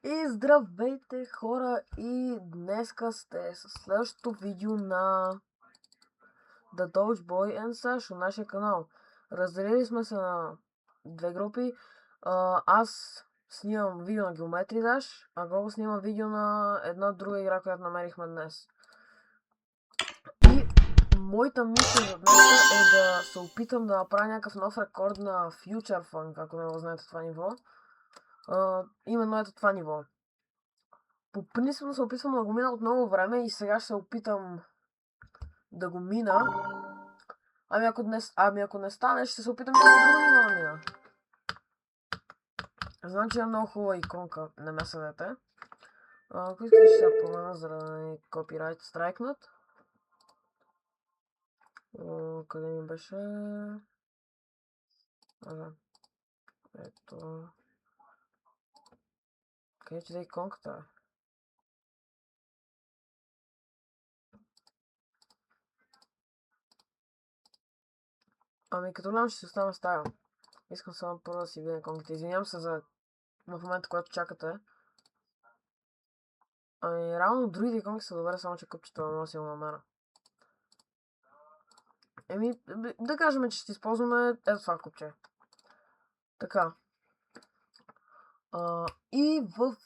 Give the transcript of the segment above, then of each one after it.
И здравейте хора, и днеска сте с следващото видео на The Doge Boy and Sasho, нашия канал. Разделили сме се на две групи. Аз снимам видео на Geometry Dash, а Гого снима видео на една друга игра, която намерихме днес. И моята мисия за днес е да се опитам да направя някакъв нов рекорд на Future Funk, ако не го знаете това ниво. Именно ето това ниво. По принцип се опитвам да го мина от много време и сега ще се опитам да го мина. Ако не стане, ще се опитам да го друго ниво да мина. Знам, че е много хубава иконка, не ме съдете. Ако искаш ще я променя, за да не копирайт страйкнат. Къде ми беше? Ето. Къде че да иконката? Като гледам ще се остана с тая. Искам само първо да си видя иконката. Извинявам се за в момента, когато чакате. Реално другите иконки са добре, само че къпчето е много силно намера. Да кажем, че ще използваме ето това купче. Така. И в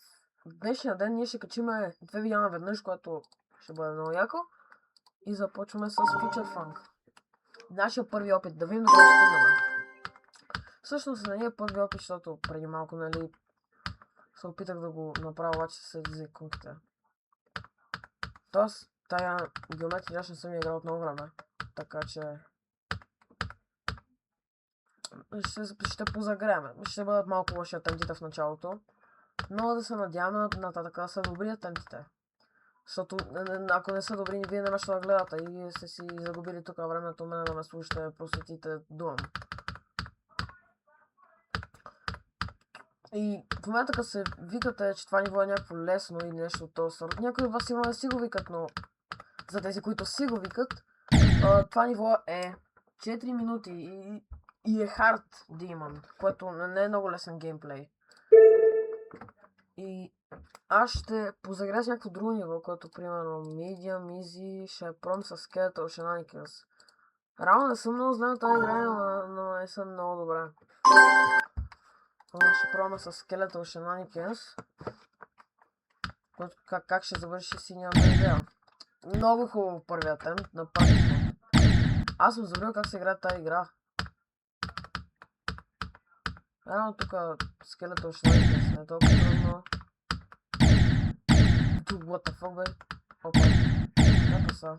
днешния ден ние ще качиме две видеа наведнъж, което ще бъде много яко. И започваме с Future Funk. Нашия първи опит, да видим докъде стигнем. Всъщност не е първи опит, защото преди малко, нали, се опитах да го направя, обаче с иконките. Тоест, тая геометрия не съм играл от много време. Така че ще позагреем. Ще бъдат малко лоши атентите в началото. Но да се надяваме нататък да са добри атентите. Защото ако не са добри, вие не ще да гледате и сте си загубили тук времето мене да ме слушате, посветите думам. И в момента като се викате, че това ниво е някакво лесно и нещо от този сорт, някои от вас има да си го викат, но за тези, които си го викат, това ниво е 4 минути и е Hard Demon, което не е много лесен геймплей. И аз ще позагря с някакво друго ниво, което примерно Medium, Easy, ще пром с Skeletal Shenanigans. Реално не съм много знал тази игра, но не съм много добре. Ще пробваме с Skeletal Shenanigans. Как ще завърши си нямам идея. Много хубаво първият темп, направо. Аз съм забрал как се играе тази игра. Реално тук Skeletal Shenanigans не е толкова трудно. What the fuck, бе? Опа. Ето са.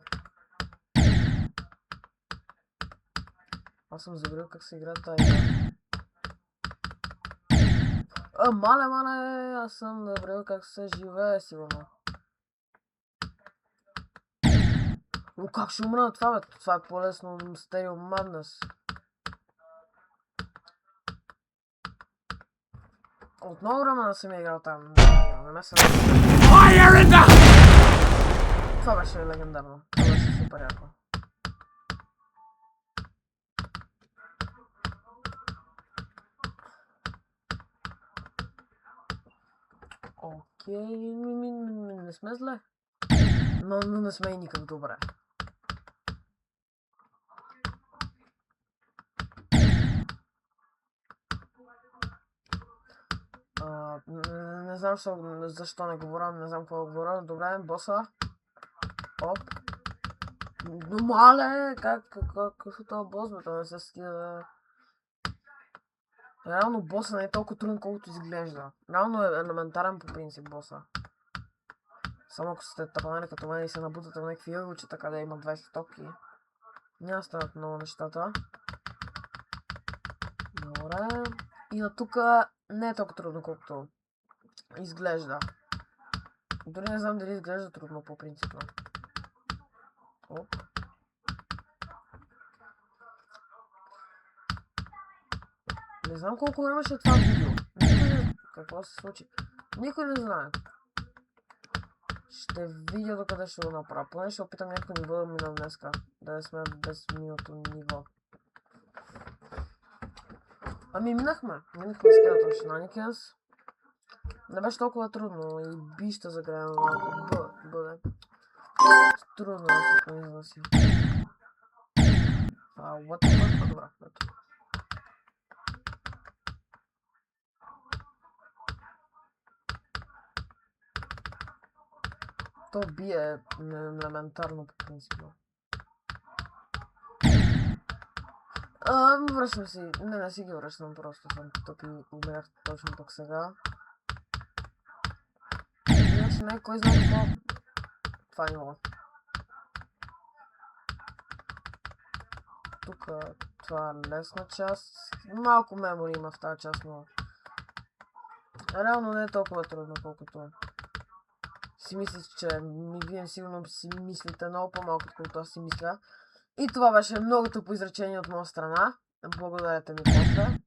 Аз съм забрал как се играе тази игра. Мале, аз съм забрал как се живее, сигурно. Как ще умра на това, бе? Това е по-лесно Stereo Madness. От много време да съм играл там. Не ме се... Това беше легендарно. Това беше супер яко. Окей, не сме зле. Но не сме и никак добре. Не знам защо не говоря, не знам какво говоря. Добре, боса. Оп. Но мале, какъв е това бос, бе? Това не се стига. Реално боса не е толкова труден, колкото изглежда. Реално е елементарен по принцип боса. Само ако сте тапанали като мен и се набутате в някакви ъгълчета, така да има 20 топки. Няма станат много нещата. Добре. И на тук не е толкова трудно, колкото изглежда. Дори не знам дали изглежда трудно по принципно. Оп. Не знам колко време ще е това видео. Какво се случи? Никой не знае. Ще видя докъде ще го направя. Поне ще опитам някакво ниво да мина днеска. Да сме без миналото ниво. Минахме. Минахме Skeletal Shenanigans. Не беше толкова трудно и би ще загреем малко. Бъде. Трудно да се произнася. What the fuck? Добре, ето. То би е елементарно по принципно. Връщам си. Не си ги връщам, просто съм тъп и умрях точно тук сега. Иначе не, кой знае какво. Това е ниво. Тук това е лесна част. Малко мемори има в тази част, но реално не е толкова трудно, колкото си мислиш, че вие сигурно си мислите много по-малко, отколкото аз си мисля. И това беше много тъпо изречение от моя страна. Благодарете ми после.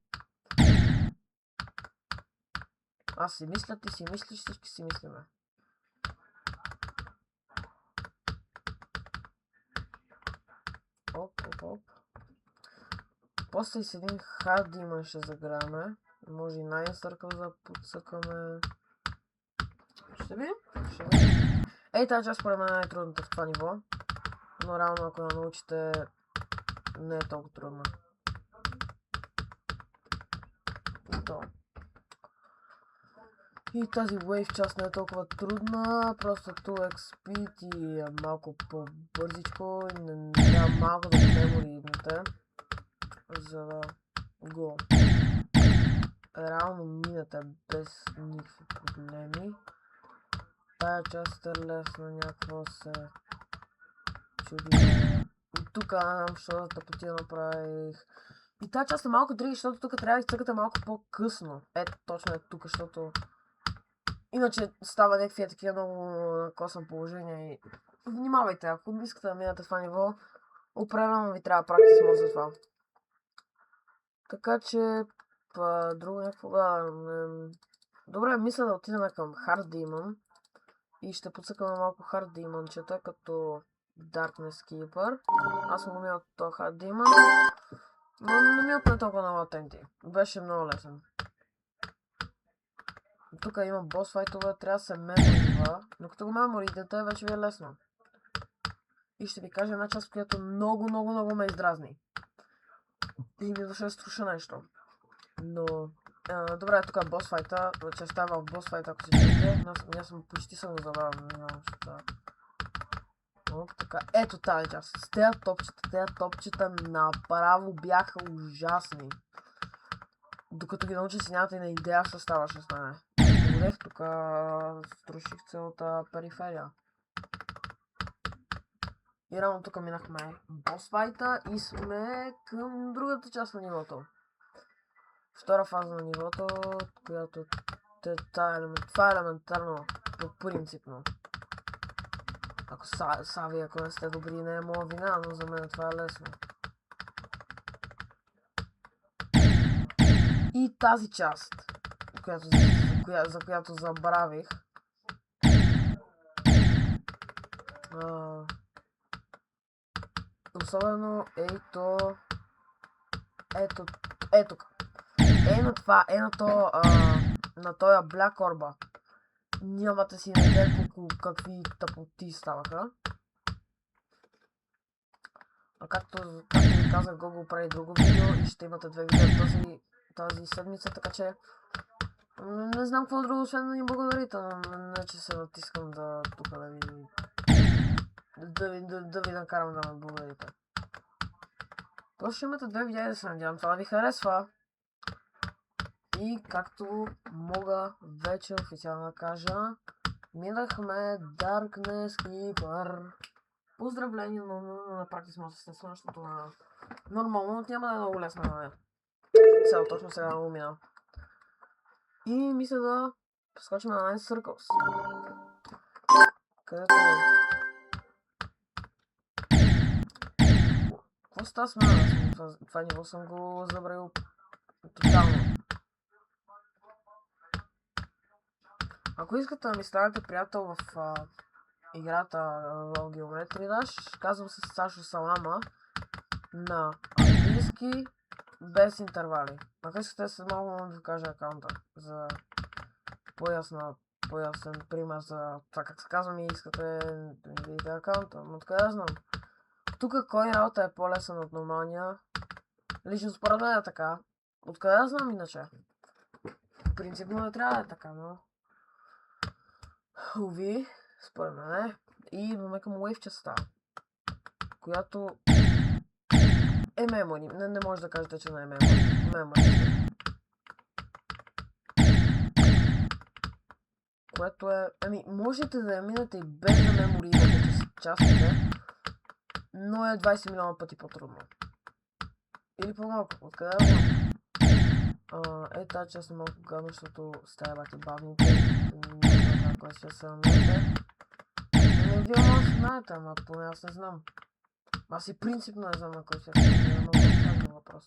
Аз си мисля, ти си мислиш, всички си мислиме. Оп. После и с един Hard Demon ще заграме. Може и Nine Circle да подсъкаме. Ще видим. Ей, тази част според мен е най-трудната в това ниво. Но реално ако я научите, не е толкова трудно. И тази Wave част не е толкова трудна, просто 2x speed и е малко по-бързичко и не трябва малко да меморидните, за да го реално минете без никакви проблеми. Тая част е лесна, някакво се чуди. И тук знам, защото тъпотия направих. И тази част е малко дриги, защото тук трябва да цъкате малко по-късно. Ето, точно е тук, защото иначе става някакви такива много косъм положения и внимавайте, ако не искате да минете това ниво, определено ви трябва практис може за това. Така че, друго някакво, добре, мисля да отидем към Hard Demon и ще подсъкаме малко Hard Demonчета, като Darkness Keeper. аз му умя от този Hard Demon, но не ми отне толкова на латенти, беше много лесен. Тук има бос файтове, трябва да се меморива, но като го меморидете, вече ви е лесно. И ще ви кажа една част, която много ме издразни. И ми дошъл струша нещо. Но, добре, тук е бос файта, че става в бос файта, ако се чуете, аз съм почти съм го забравил, не знам защо. Така, ето тази част, с тези топчета направо бяха ужасни. Докато ги науча си нямате и на идея, що ставаше с мене. Горех тук, струших цялата периферия. И рано тук минахме бос файта и сме към другата част на нивото. Втора фаза на нивото, която това е елементарно, по-принципно. Ако Сави, ако не сте добри, не е моя вина, но за мен това е лесно. И тази част, за която забравих. Особено ето на това, на този Black Orb. Нямате си идея какви тъпоти ставаха. А както ви казах, го прави друго видео и ще имате две видео тази седмица, така че не знам какво друго, освен да ни благодарите, но не че се натискам тук да ви накарам да ме благодарите. Просто ще имате две видеа и да се надявам това да ви харесва. И както мога вече официално да кажа, минахме Darkness Keeper. Поздравление, но на практика може да се случва, защото нормално няма да е много лесно на цел, точно сега да го мина. И мисля да скочим на Nine Circles. Където... Какво става с мен? Това ниво съм го забравил тотално. Ако искате да ми станете приятел в играта в Geometry Dash, казвам се Сашо Салама на английски без интервали. Ако искате, след малко да ви кажа акаунта за по-ясен пример за това как се казвам и искате да ми видите акаунта. Но откъде да знам? Тук кой работа е по-лесен от нормалния? Лично според мен е така. Откъде да знам иначе? Принципно не трябва да е така, но... Уви, според мен е. И идваме към Wave частта, която е мемори. Не може да кажете, че не е мемори. Което е... можете да я минете и без да меморирате частите, но е 20 милиона пъти по-трудно. Или по-малко, откъде да знам? Тази част е малко гадно, защото стая бати бавните. Не знам кой ще се намерите. Не вие може да знаете, ама поне аз не знам. Аз и принципно не знам на кой ще се намерите, но това е въпрос.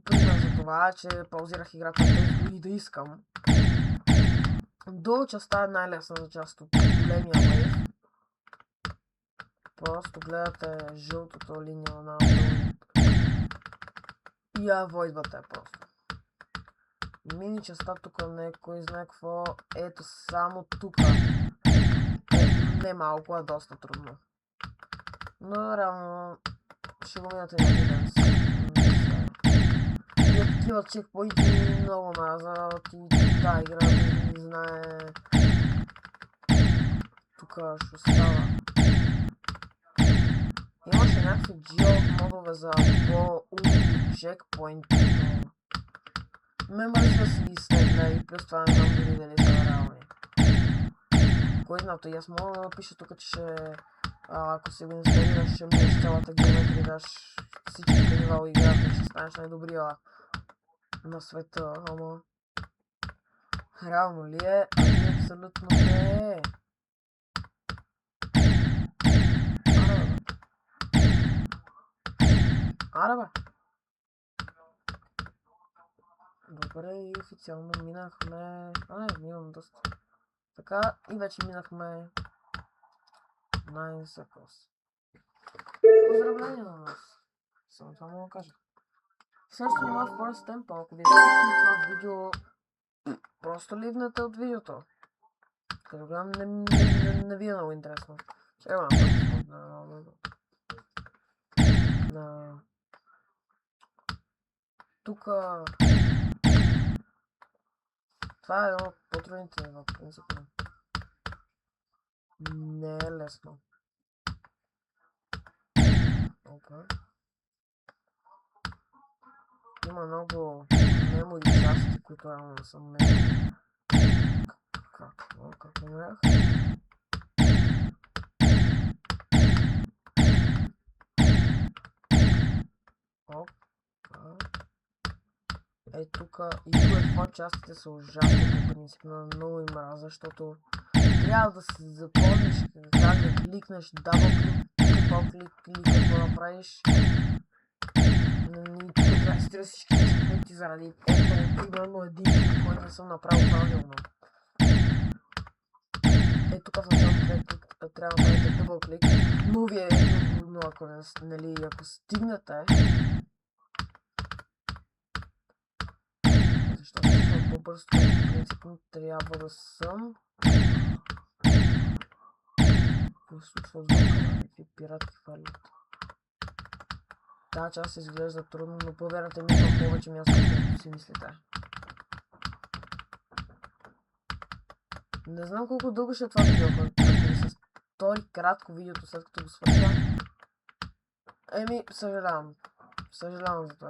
Пример за това е, че паузирах играта без дори да искам. Долу частта е най-лесната част от големия Wave. Просто гледате жълтото линия на и я авойдвате просто. Мини частта тук не е кой знае какво. Ето само тук. Не малко, а доста трудно. Но реално ще го минате някой ден. И такива чекпоинти много назад и тази игра да не знае. Тук ще става. Имаше някакви джиот модове за по-умни чекпоинти, но ме мързи да си ги стегна и плюс това не знам дори дали са реални. Кой знато, и аз мога да напиша тук, че ще... ако си го инсталираш, ще минеш цялата гейма и даш всичките нива от играта и ще станеш най-добрия на света, ама... Реално ли е? Ами абсолютно не е. Аре бе! Добре, и официално минахме... минам доста. Така, и вече минахме... Nine Circles. Поздравления на нас! Само това мога да кажа. Също има Forest Temple, ако ви слушате това видео... Просто ливнете от видеото. Като гледам не ви е много интересно. Ще имам на... Тука... Това е едно от по-трудните нива, в принцип. Не е лесно. Опа. Има много мемори части, които реално не съм мемори. Как умрях? Ей тука и това частите са ужасни по принцип, но много им мразя, защото трябва да се запомниш как да кликнеш, дабл клик, трипл клик, какво да направиш. И тук трябва да си търсиш всички чекпоинти заради примерно един клик, който не съм направил правилно. Ей тук в началото трябва да правите дабл клик, но вие, ако стигнете, защото съм по-бързо, принципно трябва да съм... Какво се случва от звука? Какви пиратки хвалят? Тази част изглежда трудно, но повярвайте ми, има повече място, както си мислите. Не знам колко дълго ще е това видео, ако ви се стори кратко видеото след като го свърша. Съжалявам. Съжалявам за това,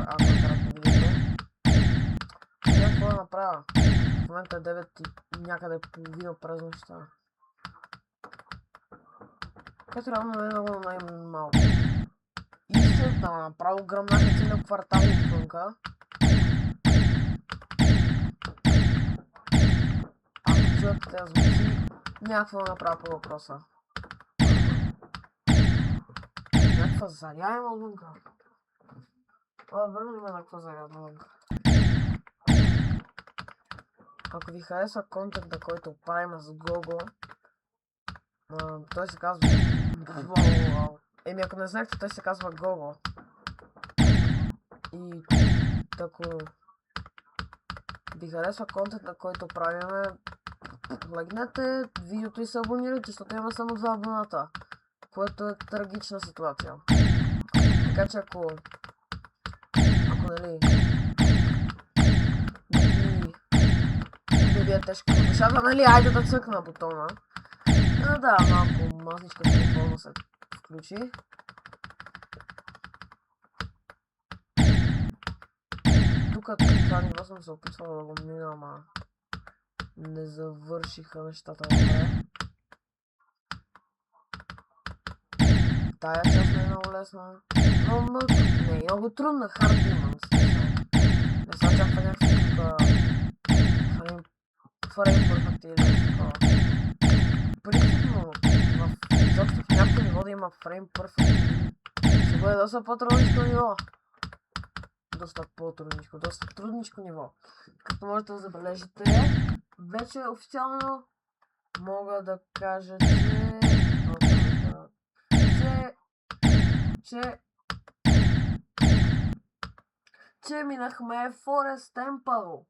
ако е кратко видеото. Няма какво да направя. В момента е 9 и някъде половина през нощта. Което равно не е много най-малко. Истината направо гръмнаха целият квартал отвънка. Ако чуят тези звуци, някакво да направя по въпроса. Някаква заря има отвънка. Върна има някаква заря отвънка. Ако ви харесва контента, който правим с Гого, той се казва... Ако не знаете, той се казва Гого. И тако... ви харесва контента, който правиме, лайкнете видеото и се абонирайте, защото има само 2 абоната, което е трагична ситуация. Така че ако нали, не ви е тежко на душата, нали, айде да цъкна бутона. Да, малко мазничка телефона се включи. Тук това ниво съм се опитвал да го мина, ама не завършиха нещата добре. Тая част не е много лесна. Но не е много трудна, Hard Demons. Не се очаква някакви фрейм перфект или нещо такова. Принципно, изобщо в някакво ниво да има фрейм перфект, ще бъде доста по-трудничко ниво. Доста по-трудничко, доста трудничко ниво. Като можете да забележите, вече официално мога да кажа, че минахме Forest Temple.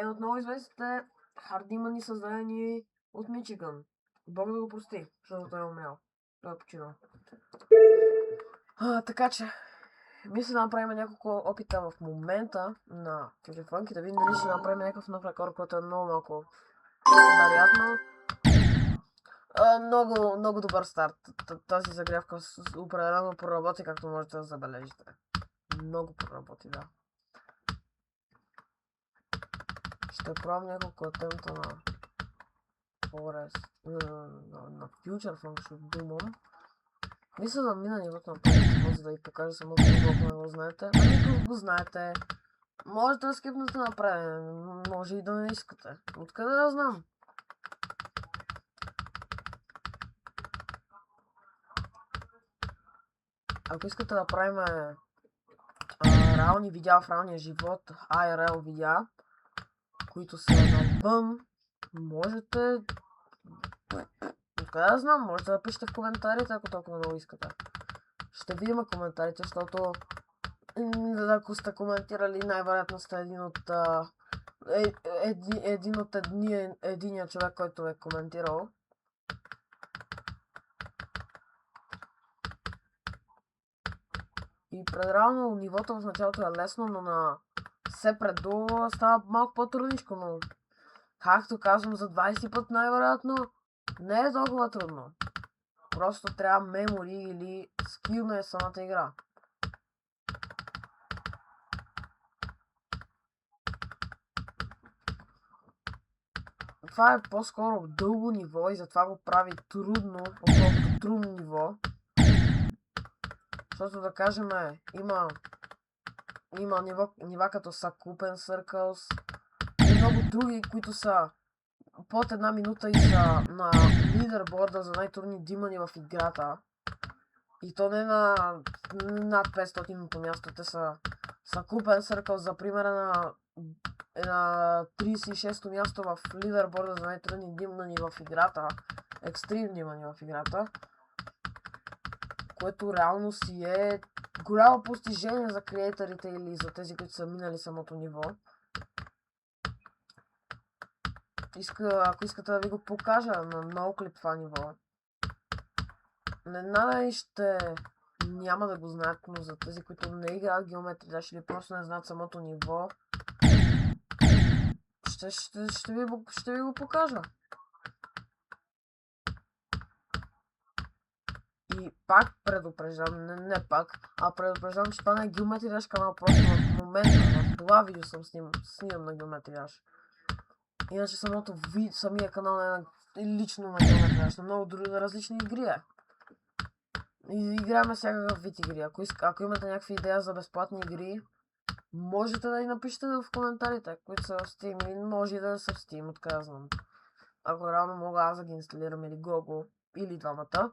От много известните хардимани, създадени от Мичиган. Бог да го прости, защото той е умрял. Той е починал. Така че, мисля да направим няколко опита в момента на телефонки, да видим дали ще направим някакъв нов рекорд, който е много малко вероятно. Много добър старт. Тази загрявка определено проработи, както можете да забележите. Много проработи, да. Ще пробвам няколко атемта на Forest, на Future Funk, ще думам. Мисля да мина нивото на първото, за да ви покажа самото ниво, ако не го знаете. А никога го знаете. Можете да скипнете напред, може и да не искате. Откъде да знам? Ако искате да правим реални видеа в реалния живот, IRL видеа, които са навън, можете... Откъде да знам? Можете да пишете в коментарите, ако толкова много искате. Ще видим коментарите, защото ако сте коментирали, най-вероятно сте единия човек, който е коментирал. И предреално нивото в началото е лесно, но на все предолу става малко по-трудничко, но както казвам за 20 път най-вероятно не е толкова трудно. Просто трябва мемори или скил на самата игра. Това е по-скоро дълго ниво и затова го прави трудно, отколкото трудно ниво. Защото да кажем, има нива като са Coop Circles и много други, които са под 1 минута и са на лидерборда за най-трудни димани в играта. И то не на над 500-то място, те са Coop Circles, за пример на 36-то място в лидерборда за най-трудни димани в играта. Екстрим димани в играта. Което реално си е голямо постижение за креаторите или за тези, които са минали самото ниво. Ако искате да ви го покажа на много клип това ниво. Надали няма да го знаят, но за тези, които не играят Geometry Dash или просто не знаят самото ниво, ще ви го покажа. И пак предупреждам, не пак, а предупреждам, че това не е Geometry Dash канал, просто в момента, в това видео снимам на Geometry Dash. Иначе самия канал не е лично на Geometry Dash, на много други различни игри е. И играме всякакъв вид игри. Ако имате някакви идеи за безплатни игри, можете да ни напишете в коментарите, които са в Steam, или може и да са в Steam, откъде знам. Ако реално мога аз да ги инсталирам или Гого, или двамата,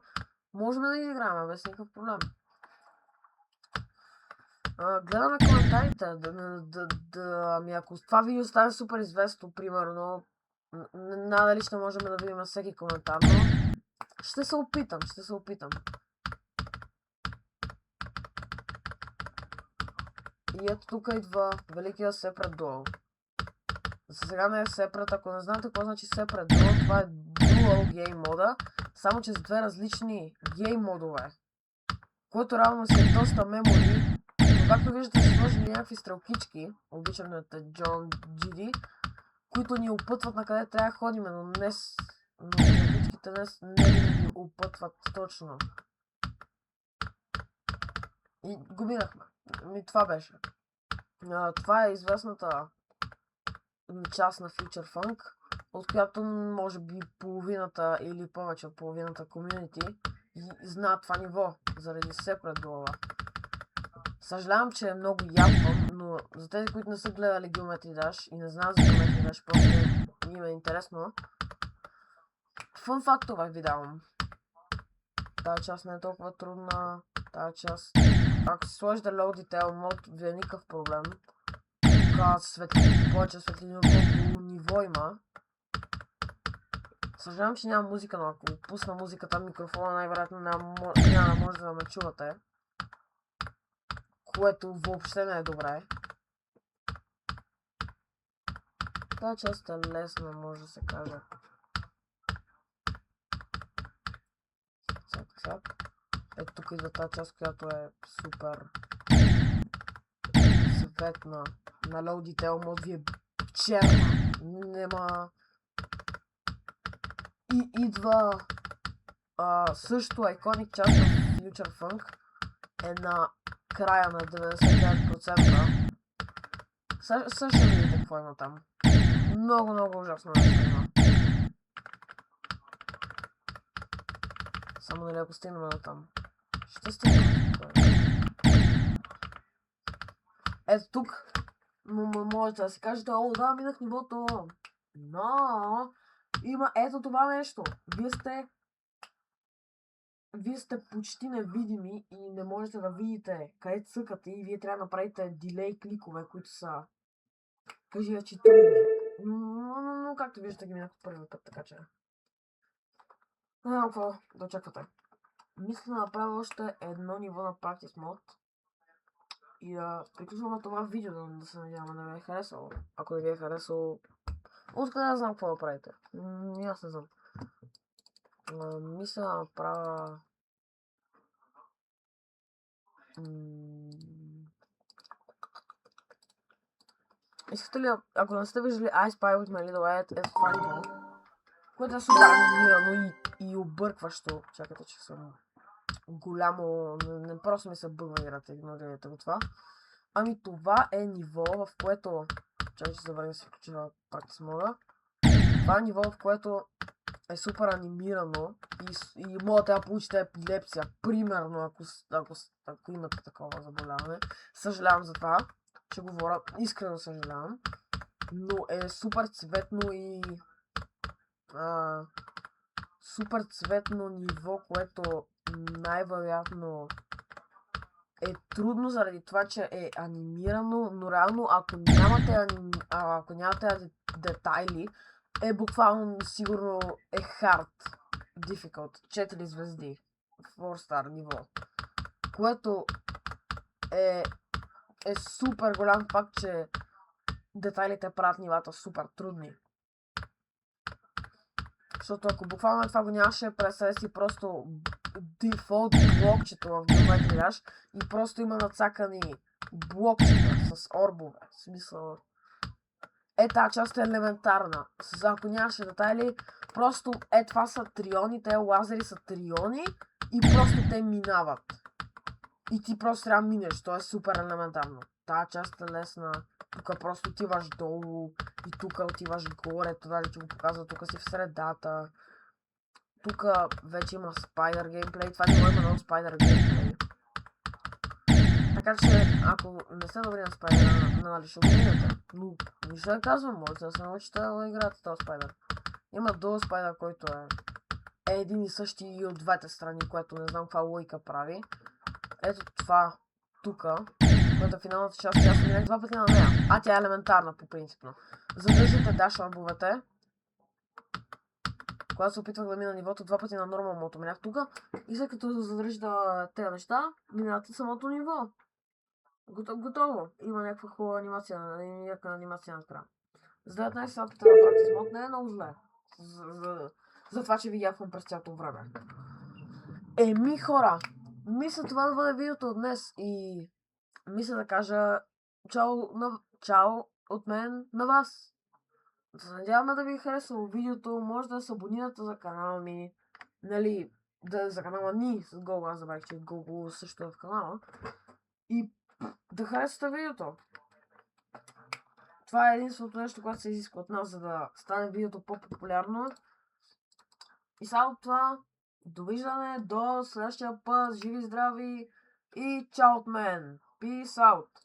можем да ги играем без никакъв проблем. Гледаме коментарите, ами ако това видео стане супер известно, примерно, надали ще можем да видим на всеки коментар, но ще се опитам. И ето тук идва великия Сепред Дуел. За сега не е Separate, ако не знаете какво значи Separate Duo, това е Dual Game мода, само че с две различни гейм модове, което равно си е доста мемори, но както виждате са сложили някакви стрелкички, обичаните John GD, които ни опътват на къде трябва да ходим, но стрелкичките днес не ни опътват точно. И го минахме. Това беше. Това е известната част на Future Funk, от която може би половината или повече от половината комюнити знаят това ниво, заради Separate Duo. Съжалявам, че е много ядвам, но за тези, които не са гледали Geometry Dash и не знаят за Geometry Dash, просто им е интересно. Фън фактове ви давам. Тази част не е толкова трудна. Тази част, ако си сложите Low Detail Mode, ви е никакъв проблем. Повече светлини, отколкото ниво има. Съжалявам, че няма музика, но ако пусна музиката, микрофона най-вероятно няма да може да ме чувате. Което въобще не е добре. Тази част е лесна, може да се каже. Цак. Ето тук идва тази част, която е супер светна. На Low Detail Mode ви е черна. Нема... И идва също iconic част на Future Funk е на края на 99%. Също видите какво има там. Много ужасно нещо има. Само нали ако стигнем на там. Ще стигнем. Ето тук можете да си кажете, о да, минах нивото. Но има ето това нещо. Вие сте почти невидими и не можете да видите къде цъкате и вие трябва да направите дилей кликове, които са, кажи вече трудни. Но както виждате ги минах от първи път, така че... Не знам какво да очаквате. Мисля да направя още едно ниво на Practice Mode и да приключвам на това видео, да се надявам да ви е харесало. Ако не ви е харесало, откъде да знам какво да правите? Аз не знам. Мисля да направя... Искате ли, ако не сте виждали I Spy With My Little Ed, ето това ниво, което е супер анимирано и объркващо. Чакайте, че съм голямо, не просто ми се бъгва играта, игнорирайте го това. Ами това е ниво, в което... Чакайте, че забравим да се включва Practice Mode. Това е ниво, в което е супер анимирано и можете да получите епилепсия, примерно, ако имате такова заболяване. Съжалявам за това, че говоря, искрено съжалявам, но е супер цветно и супер цветно ниво, което най-вероятно е трудно заради това, че е анимирано, но реално ако нямате детайли, е буквално сигурно е hard, difficult, 4 звезди, 4 star ниво, което е супер голям факт, че детайлите правят нивата супер трудни. Защото ако буквално това го нямаше, представя си просто дефолт блокчето в Geometry Dash и просто има нацакани блокчета с орбове. В смисъл... Тази част е елементарна. Ако нямаше детайли, просто това са триони, те лазери са триони и просто те минават. И ти просто трябва да минеш, то е супер елементарно. Тази част е лесна. Тук просто отиваш долу и тук отиваш горе, това ли ти го показва, тук си в средата. Тук вече има спайдър геймплей, това ниво има много спайдър геймплей. Така че, ако не сте добри на спайдъра, нали ще го минете. Но, нищо да казвам, можете да се научите да играете този спайдър. Има долу спайдър, който е един и същи и от двете страни, което не знам каква логика прави. Ето това, тука, което е финалната част, аз съм минах два пъти на нея. Тя е елементарна по принципно. Задържите даш орбовете. Когато се опитвах да мина нивото, два пъти на нормал мото минах тука. И след като задържите тези неща, минате самото ниво. Готово. Има някаква хубава анимация, някаква анимация накрая. За 19 се опита да направите смот, не е много зле. За това, че ви яхвам през цялото време. Еми хора, мисля това да бъде видеото от днес и мисля да кажа чао от мен на вас. Да се надяваме да ви е харесало видеото, може да се абонирате за канала ми, нали, за канала ни с Google, аз забравих, че Google също е в канала. И да харесате видеото. Това е единственото нещо, което се изисква от нас, за да стане видеото по-популярно. И само това, довиждане до следващия път, живи, здрави и чао от мен. Peace out!